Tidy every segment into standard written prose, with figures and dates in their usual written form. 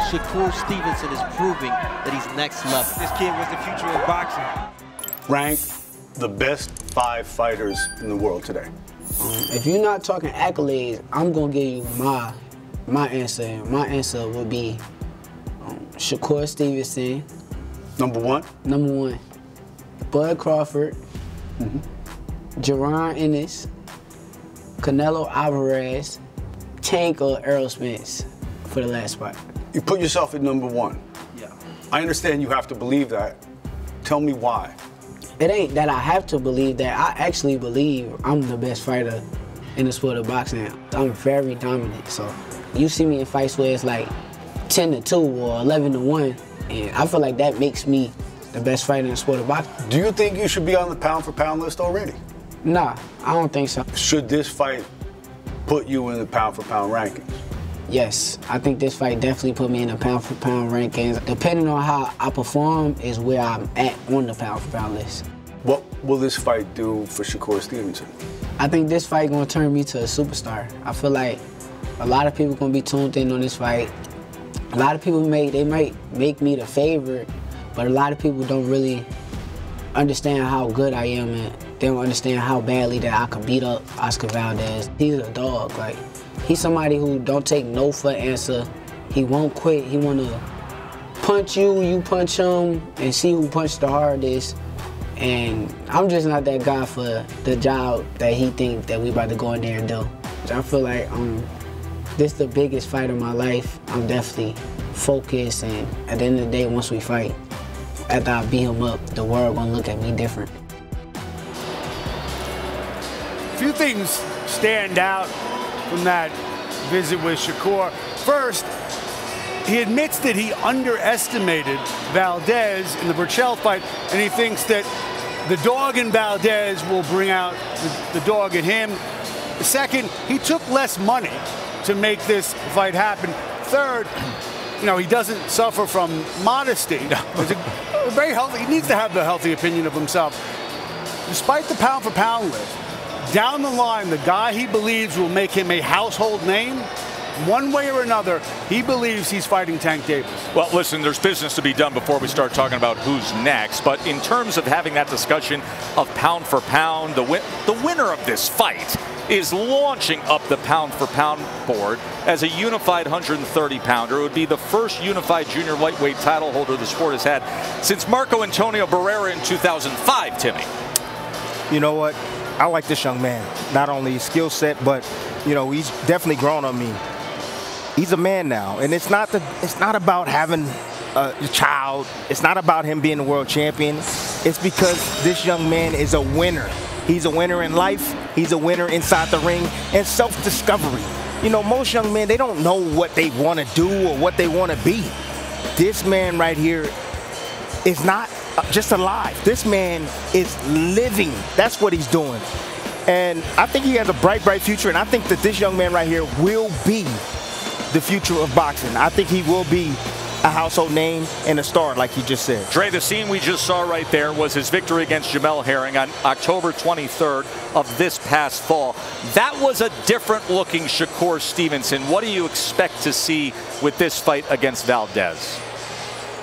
Shakur Stevenson is proving that he's next level. This kid was the future of boxing. Rank the best 5 fighters in the world today. If you're not talking accolades, I'm gonna give you my answer. My answer would be Shakur Stevenson. Number 1? Number 1. Bud Crawford. Jerron Ennis. Canelo Alvarez. Tank or Errol Spence for the last spot. You put yourself at number 1. Yeah. I understand you have to believe that. Tell me why. It ain't that I have to believe that. I actually believe I'm the best fighter in the sport of boxing. I'm very dominant. So you see me in fights where it's like 10-2 or 11-1, and I feel like that makes me the best fighter in the sport of boxing. Do you think you should be on the pound-for-pound list already? Nah, I don't think so. Should this fight put you in the pound-for-pound rankings? Yes, I think this fight definitely put me in the pound-for-pound rankings. Depending on how I perform is where I'm at on the pound-for-pound list. What will this fight do for Shakur Stevenson? I think this fight gonna turn me to a superstar. I feel like a lot of people gonna be tuned in on this fight. A lot of people might make me the favorite, but a lot of people don't really understand how good I am, and they don't understand how badly that I could beat up Oscar Valdez. He's a dog. Like, he's somebody who don't take no for an answer. He won't quit. He wanna punch you, you punch him, and see who punched the hardest. And I'm just not that guy for the job that he thinks that we about to go in there and do. I feel like this is the biggest fight of my life. I'm definitely focused, and at the end of the day, once we fight, after I beat him up, the world gonna look at me different. A few things stand out from that visit with Shakur. First, he admits that he underestimated Valdez in the Burchell fight, and he thinks that the dog in Valdez will bring out the dog in him. Second, he took less money to make this fight happen. Third, he doesn't suffer from modesty. He's very healthy. He needs to have the healthy opinion of himself. Despite the pound-for-pound list, down the line, the guy he believes will make him a household name, one way or another, he believes he's fighting Tank Davis. Well, listen, there's business to be done before we start talking about who's next. But in terms of having that discussion of pound for pound, the winner of this fight is launching up the pound-for-pound board as a unified 130-pounder. It would be the first unified junior lightweight title holder the sport has had since Marco Antonio Barrera in 2005, Timmy. You know what? I like this young man. Not only his skill set, but, he's definitely grown on me. He's a man now, and it's not about having a child. It's not about him being a world champion. It's because this young man is a winner. He's a winner in life. He's a winner inside the ring, and self-discovery. Most young men, they don't know what they want to do or what they want to be. This man right here is not just alive. This man is living. That's what he's doing. And I think he has a bright, bright future, and I think that this young man right here will be the future of boxing. I think he will be a household name and a star, like he just said. Dre, the scene we just saw right there was his victory against Jamel Herring on October 23rd of this past fall. That was a different-looking Shakur Stevenson. What do you expect to see with this fight against Valdez?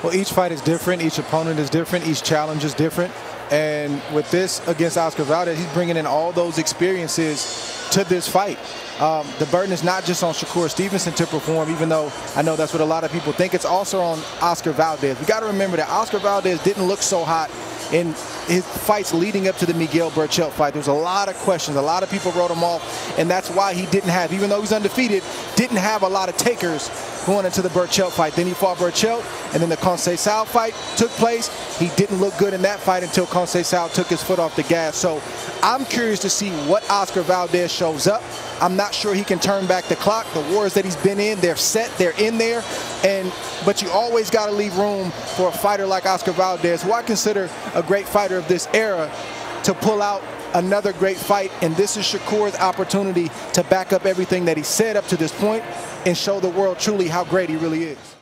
Well, each fight is different. Each opponent is different. Each challenge is different. And with this against Oscar Valdez, he's bringing in all those experiences to this fight. The burden is not just on Shakur Stevenson to perform, even though I know that's what a lot of people think. It's also on Oscar Valdez. We got to remember that Oscar Valdez didn't look so hot in his fights leading up to the Miguel Burchell fight. There was a lot of questions. A lot of people wrote him off, and that's why he didn't have, even though he's undefeated, didn't have a lot of takers going into the Burchell fight. Then he fought Burchell, and then the Conceição fight took place. He didn't look good in that fight until Conceição took his foot off the gas. So I'm curious to see what Oscar Valdez shows up. I'm not sure he can turn back the clock. The wars that he's been in, they're set, they're in there. But you always got to leave room for a fighter like Oscar Valdez, who I consider a great fighter of this era, to pull out another great fight. And this is Shakur's opportunity to back up everything that he said up to this point and show the world truly how great he really is.